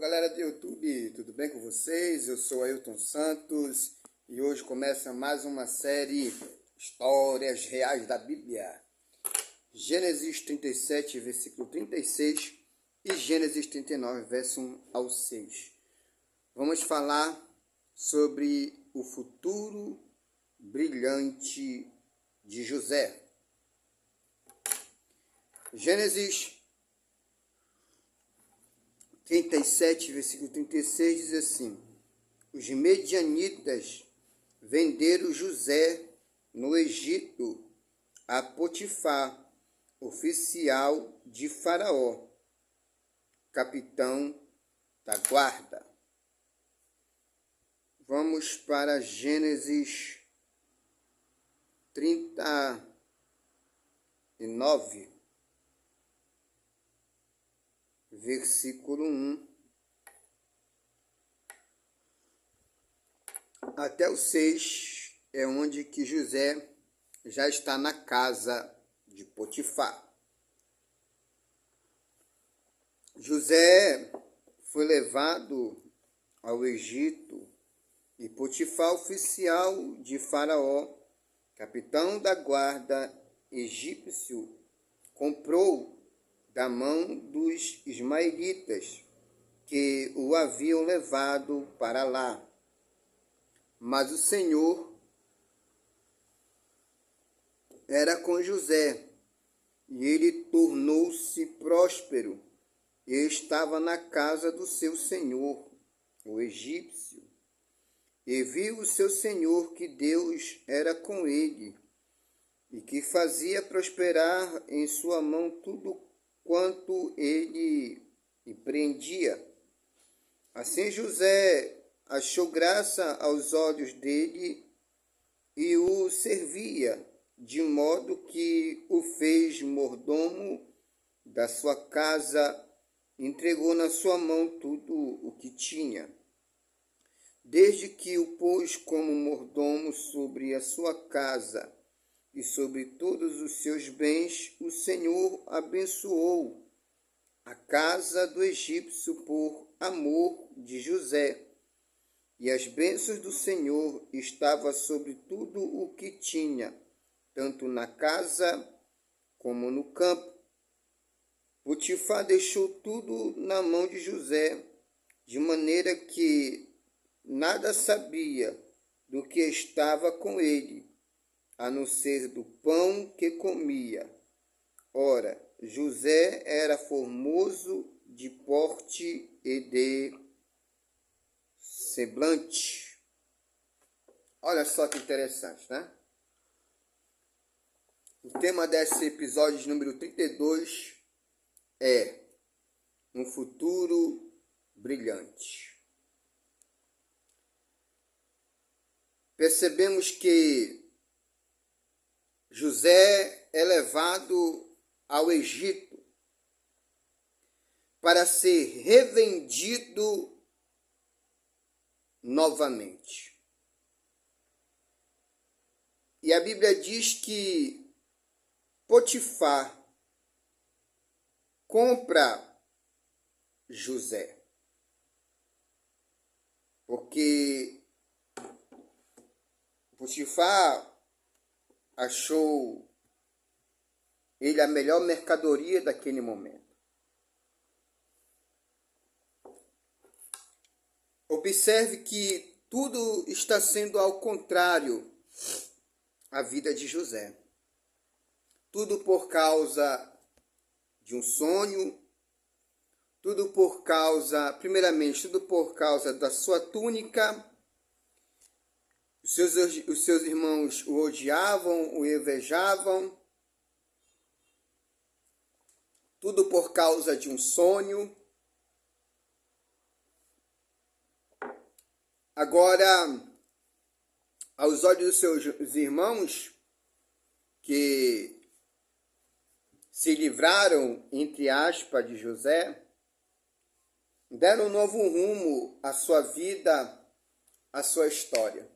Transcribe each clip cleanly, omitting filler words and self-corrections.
Galera do YouTube, tudo bem com vocês? Eu sou Ailton Santos e hoje começa mais uma série Histórias Reais da Bíblia. Gênesis 37, versículo 36 e Gênesis 39, verso 1 ao 6. Vamos falar sobre o futuro brilhante de José. Gênesis 37, versículo 36 diz assim: os medianitas venderam José no Egito a Potifar, oficial de Faraó, capitão da guarda. Vamos para Gênesis 39, versículo 1 até o 6, é onde que José já está na casa de Potifar. José foi levado ao Egito e Potifar, oficial de Faraó, capitão da guarda egípcio, comprou da mão dos ismaelitas que o haviam levado para lá. Mas o Senhor era com José, e ele tornou-se próspero, e estava na casa do seu senhor, o egípcio. E viu o seu senhor que Deus era com ele, e que fazia prosperar em sua mão tudo quanto ele empreendia. Assim José achou graça aos olhos dele e o servia, de modo que o fez mordomo da sua casa, entregou na sua mão tudo o que tinha. Desde que o pôs como mordomo sobre a sua casa e sobre todos os seus bens, o Senhor abençoou a casa do egípcio por amor de José. E as bênçãos do Senhor estavam sobre tudo o que tinha, tanto na casa como no campo. Potifar deixou tudo na mão de José, de maneira que nada sabia do que estava com ele, a não ser do pão que comia. Ora, José era formoso de porte e de semblante. Olha só que interessante, né? O tema desse episódio número 32 é um futuro brilhante. Percebemos que José é levado ao Egito para ser revendido novamente. E a Bíblia diz que Potifar compra José, porque Potifar achou ele a melhor mercadoria daquele momento. Observe que tudo está sendo ao contrário a vida de José. Tudo por causa de um sonho, primeiramente, tudo por causa da sua túnica. Os seus irmãos o odiavam, o invejavam. Tudo por causa de um sonho. Agora, aos olhos dos seus irmãos, que se livraram, entre aspas, de José, deram um novo rumo à sua vida, à sua história.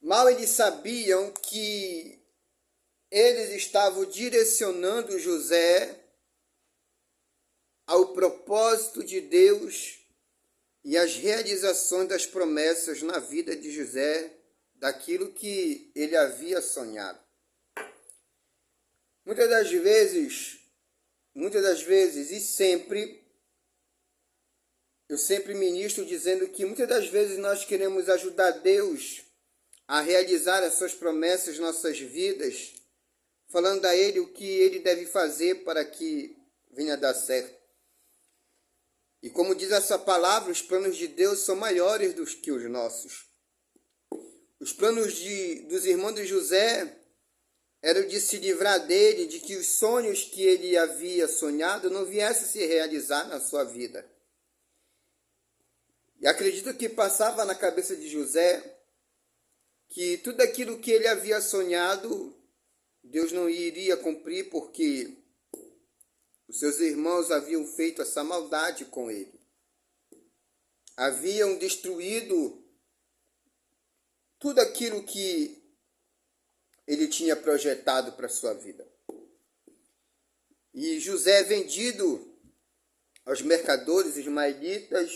Mal eles sabiam que eles estavam direcionando José ao propósito de Deus e às realizações das promessas na vida de José, daquilo que ele havia sonhado. Muitas das vezes e sempre, eu sempre ministro dizendo que muitas das vezes nós queremos ajudar Deus a realizar as suas promessas em nossas vidas, falando a Ele o que Ele deve fazer para que venha a dar certo. E como diz essa palavra, os planos de Deus são maiores do que os nossos. Os planos dos irmãos de José eram de se livrar dele, de que os sonhos que ele havia sonhado não viessem a se realizar na sua vida. E acredito que passava na cabeça de José que tudo aquilo que ele havia sonhado, Deus não iria cumprir, porque os seus irmãos haviam feito essa maldade com ele. Haviam destruído tudo aquilo que ele tinha projetado para a sua vida. E José é vendido aos mercadores ismaelitas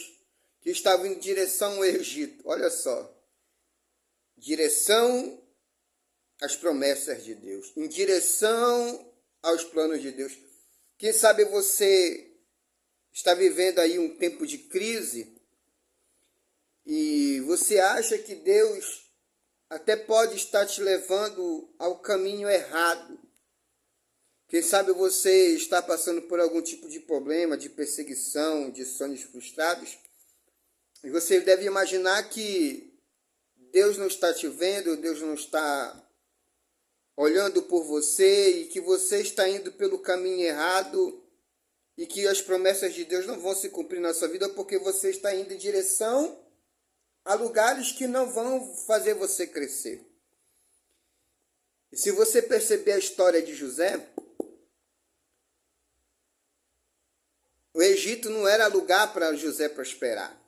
que estavam em direção ao Egito. Olha só, direção às promessas de Deus, em direção aos planos de Deus. Quem sabe você está vivendo aí um tempo de crise e você acha que Deus até pode estar te levando ao caminho errado. Quem sabe você está passando por algum tipo de problema, de perseguição, de sonhos frustrados, e você deve imaginar que Deus não está te vendo, Deus não está olhando por você, e que você está indo pelo caminho errado, e que as promessas de Deus não vão se cumprir na sua vida, porque você está indo em direção a lugares que não vão fazer você crescer. E se você perceber a história de José, o Egito não era lugar para José prosperar.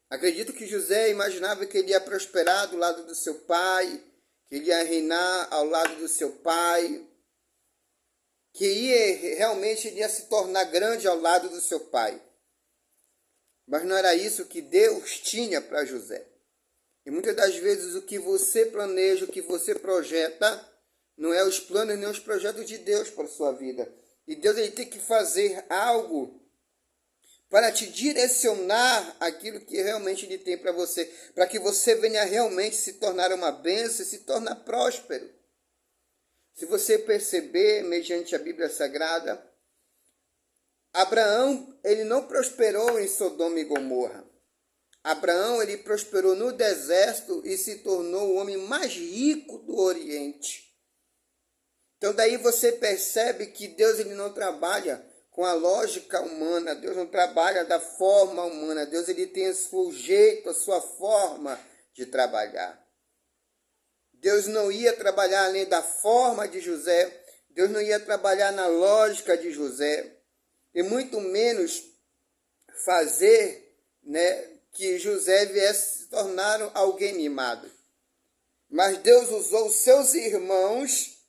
Acredito que José imaginava que ele ia prosperar do lado do seu pai, que ele ia reinar ao lado do seu pai, que realmente ele ia se tornar grande ao lado do seu pai. Mas não era isso que Deus tinha para José. E muitas das vezes o que você planeja, o que você projeta, não é os planos nem os projetos de Deus para a sua vida. E Deus ele tem que fazer algo para te direcionar aquilo que realmente Ele tem para você, para que você venha realmente se tornar uma bênção, se tornar próspero. Se você perceber, mediante a Bíblia Sagrada, Abraão, ele não prosperou em Sodoma e Gomorra. Abraão, ele prosperou no deserto e se tornou o homem mais rico do Oriente. Então daí você percebe que Deus ele não trabalha com a lógica humana, Deus não trabalha da forma humana, Deus ele tem o seu jeito, a sua forma de trabalhar. Deus não ia trabalhar além da forma de José, Deus não ia trabalhar na lógica de José, e muito menos fazer, que José viesse se tornar alguém mimado. Mas Deus usou os seus irmãos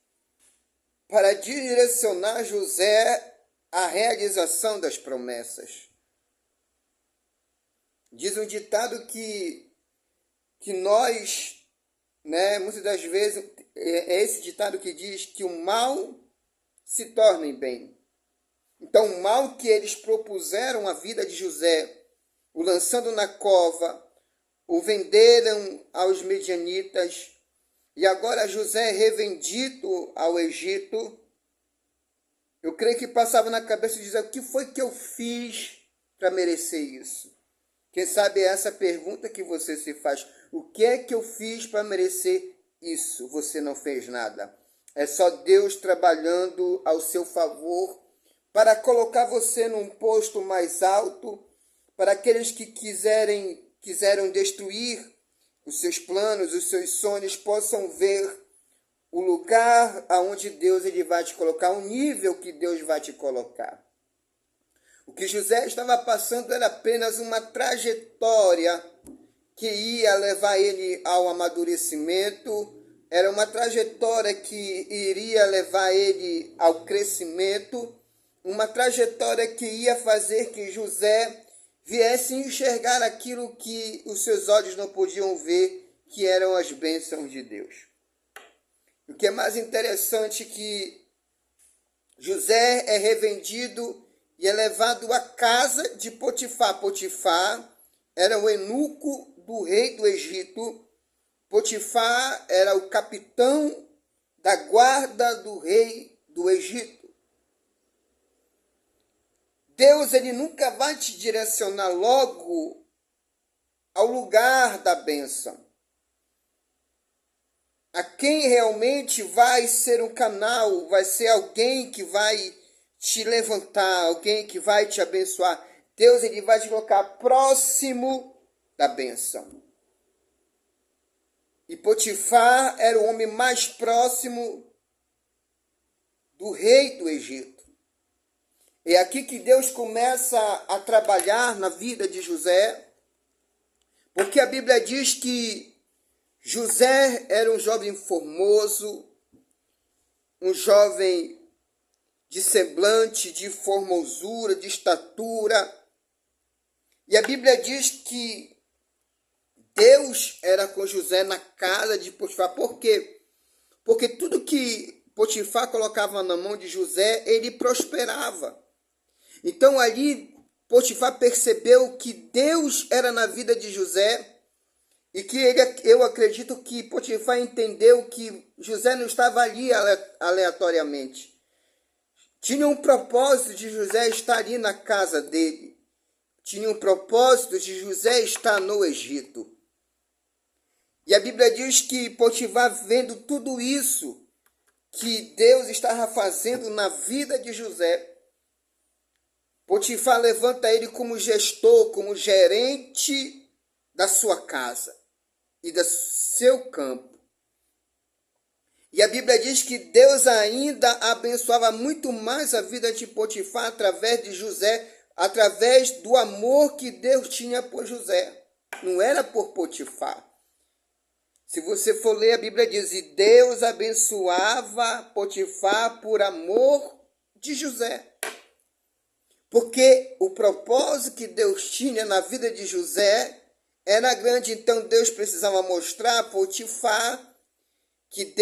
para direcionar José à realização das promessas. Diz um ditado que nós, muitas das vezes, é esse ditado que diz que o mal se torna em bem. Então, o mal que eles propuseram à vida de José, o lançando na cova, o venderam aos medianitas, e agora José é revendido ao Egito. Eu creio que passava na cabeça de José, o que foi que eu fiz para merecer isso? Quem sabe é essa pergunta que você se faz. O que é que eu fiz para merecer isso? Você não fez nada. É só Deus trabalhando ao seu favor para colocar você num posto mais alto, para aqueles que quiseram destruir os seus planos, os seus sonhos, possam ver o lugar aonde Deus ele vai te colocar, o nível que Deus vai te colocar. O que José estava passando era apenas uma trajetória que ia levar ele ao amadurecimento, era uma trajetória que iria levar ele ao crescimento, uma trajetória que ia fazer que José viesse enxergar aquilo que os seus olhos não podiam ver, que eram as bênçãos de Deus. O que é mais interessante é que José é revendido e é levado à casa de Potifar. Potifar era o eunuco do rei do Egito. Potifar era o capitão da guarda do rei do Egito. Deus, ele nunca vai te direcionar logo ao lugar da bênção. A quem realmente vai ser um canal, vai ser alguém que vai te levantar, alguém que vai te abençoar. Deus, ele vai te colocar próximo da bênção. E Potifar era o homem mais próximo do rei do Egito. É aqui que Deus começa a trabalhar na vida de José, porque a Bíblia diz que José era um jovem formoso, um jovem de semblante, de formosura, de estatura. E a Bíblia diz que Deus era com José na casa de Potifar. Por quê? Porque tudo que Potifar colocava na mão de José, ele prosperava. Então ali Potifar percebeu que Deus era na vida de José e que eu acredito que Potifar entendeu que José não estava ali aleatoriamente. Tinha um propósito de José estar ali na casa dele. Tinha um propósito de José estar no Egito. E a Bíblia diz que Potifar, vendo tudo isso que Deus estava fazendo na vida de José, Potifar levanta ele como gestor, como gerente da sua casa e do seu campo. E a Bíblia diz que Deus ainda abençoava muito mais a vida de Potifar através de José, através do amor que Deus tinha por José. Não era por Potifar. Se você for ler, a Bíblia diz, e Deus abençoava Potifar por amor de José. Porque o propósito que Deus tinha na vida de José era grande, então Deus precisava mostrar a Potifar que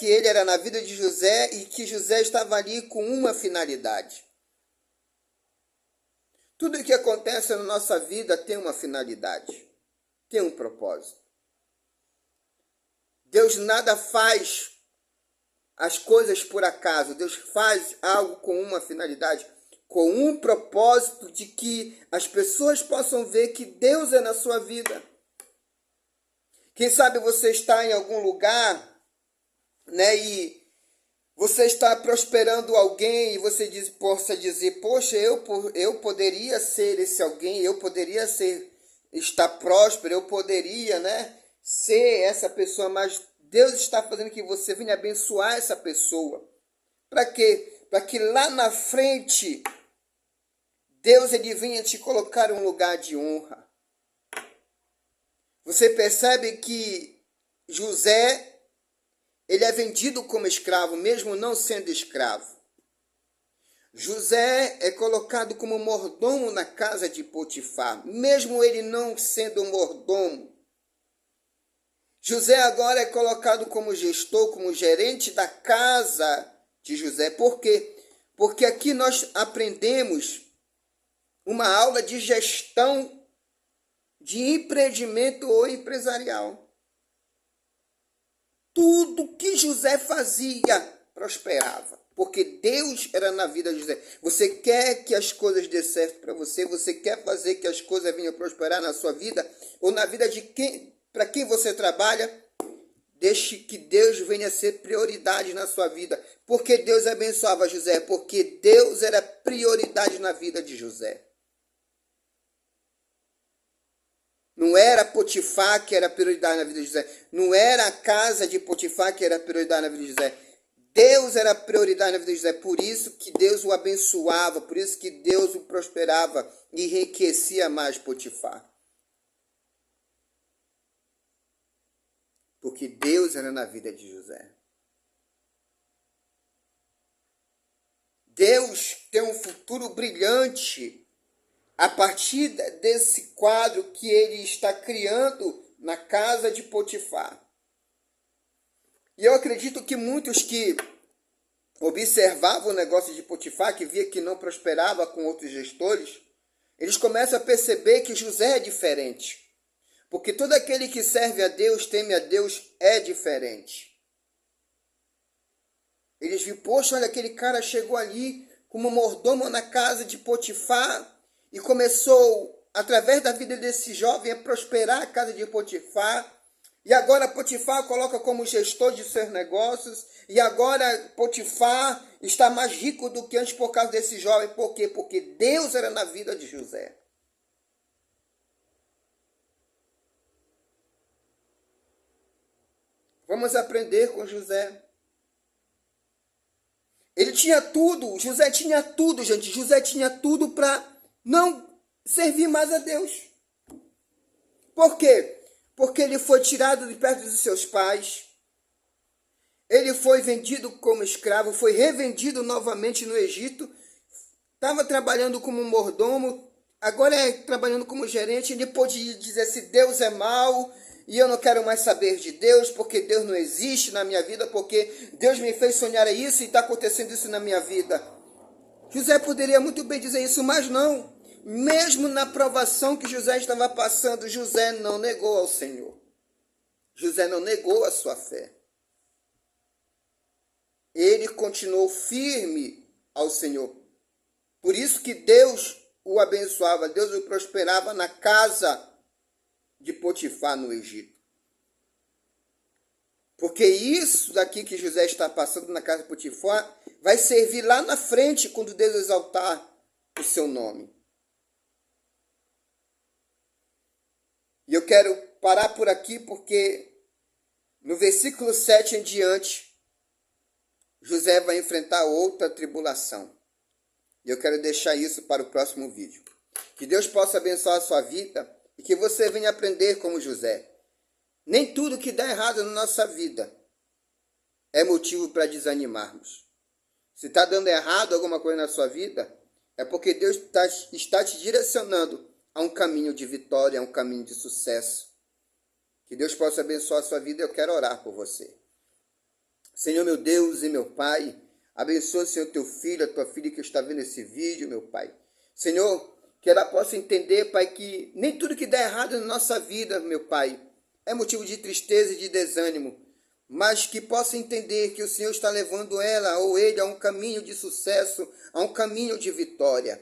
ele era na vida de José e que José estava ali com uma finalidade. Tudo o que acontece na nossa vida tem uma finalidade, tem um propósito. Deus nada faz as coisas por acaso, Deus faz algo com uma finalidade, com um propósito de que as pessoas possam ver que Deus é na sua vida. Quem sabe você está em algum lugar, né, e você está prosperando alguém e você possa dizer, poxa, eu poderia ser esse alguém, eu poderia estar próspero, eu poderia, né, ser essa pessoa, mas Deus está fazendo que você venha abençoar essa pessoa. Para quê? Para que lá na frente Deus ele venha te colocar em um lugar de honra. Você percebe que José, ele é vendido como escravo, mesmo não sendo escravo. José é colocado como mordomo na casa de Potifar, mesmo ele não sendo um mordomo. José agora é colocado como gestor, como gerente da casa de José. Por quê? Porque aqui nós aprendemos uma aula de gestão de empreendimento ou empresarial. Tudo que José fazia prosperava, porque Deus era na vida de José. Você quer que as coisas dê certo para você? Você quer fazer que as coisas venham prosperar na sua vida ou na vida de para quem você trabalha? Deixe que Deus venha ser prioridade na sua vida. Porque Deus abençoava José? Porque Deus era prioridade na vida de José. Não era Potifar que era prioridade na vida de José. Não era a casa de Potifar que era prioridade na vida de José. Deus era prioridade na vida de José. Por isso que Deus o abençoava. Por isso que Deus o prosperava e enriquecia mais Potifar. Porque Deus era na vida de José. Deus tem um futuro brilhante a partir desse quadro que ele está criando na casa de Potifar. E eu acredito que muitos que observavam o negócio de Potifar, que via que não prosperava com outros gestores, eles começam a perceber que José é diferente. Porque todo aquele que serve a Deus, teme a Deus, é diferente. Eles viram, poxa, olha, aquele cara chegou ali como mordomo na casa de Potifar e começou, através da vida desse jovem, a prosperar a casa de Potifar. E agora Potifar coloca como gestor de seus negócios. E agora Potifar está mais rico do que antes por causa desse jovem. Por quê? Porque Deus era na vida de José. Vamos aprender com José. Ele tinha tudo, José tinha tudo, gente. José tinha tudo para não servir mais a Deus. Por quê? Porque ele foi tirado de perto dos seus pais. Ele foi vendido como escravo, foi revendido novamente no Egito. Estava trabalhando como mordomo, agora é trabalhando como gerente. Ele pôde dizer se Deus é mau e eu não quero mais saber de Deus, porque Deus não existe na minha vida, porque Deus me fez sonhar isso e está acontecendo isso na minha vida. José poderia muito bem dizer isso, mas não. Mesmo na provação que José estava passando, José não negou ao Senhor. José não negou a sua fé. Ele continuou firme ao Senhor. Por isso que Deus o abençoava, Deus o prosperava na casa de Potifar no Egito. Porque isso daqui que José está passando na casa de Potifar vai servir lá na frente quando Deus exaltar o seu nome. E eu quero parar por aqui porque no versículo 7 em diante, José vai enfrentar outra tribulação. E eu quero deixar isso para o próximo vídeo. Que Deus possa abençoar a sua vida e que você venha aprender como José. Nem tudo que dá errado na nossa vida é motivo para desanimarmos. Se está dando errado alguma coisa na sua vida, é porque Deus está te direcionando a um caminho de vitória, a um caminho de sucesso. Que Deus possa abençoar a sua vida e eu quero orar por você. Senhor, meu Deus e meu Pai, abençoa, Senhor, teu filho, a tua filha que está vendo esse vídeo, meu Pai. Senhor, que ela possa entender, Pai, que nem tudo que dá errado na nossa vida, meu Pai, é motivo de tristeza e de desânimo, mas que possa entender que o Senhor está levando ela ou ele a um caminho de sucesso, a um caminho de vitória.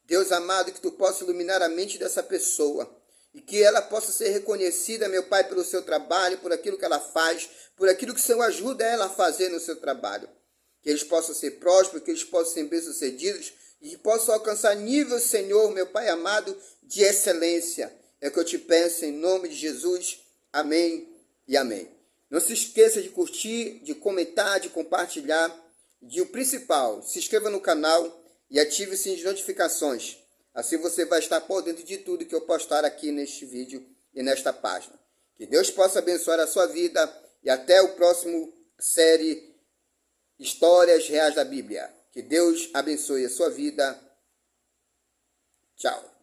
Deus amado, que tu possa iluminar a mente dessa pessoa e que ela possa ser reconhecida, meu Pai, pelo seu trabalho, por aquilo que ela faz, por aquilo que o Senhor ajuda ela a fazer no seu trabalho. Que eles possam ser prósperos, que eles possam ser bem-sucedidos e que possam alcançar nível, Senhor, meu Pai amado, de excelência. É o que eu te peço em nome de Jesus. Amém e amém. Não se esqueça de curtir, de comentar, de compartilhar. E o principal, se inscreva no canal e ative o sininho de notificações. Assim você vai estar por dentro de tudo que eu postar aqui neste vídeo e nesta página. Que Deus possa abençoar a sua vida e até o próximo série Histórias Reais da Bíblia. Que Deus abençoe a sua vida. Tchau.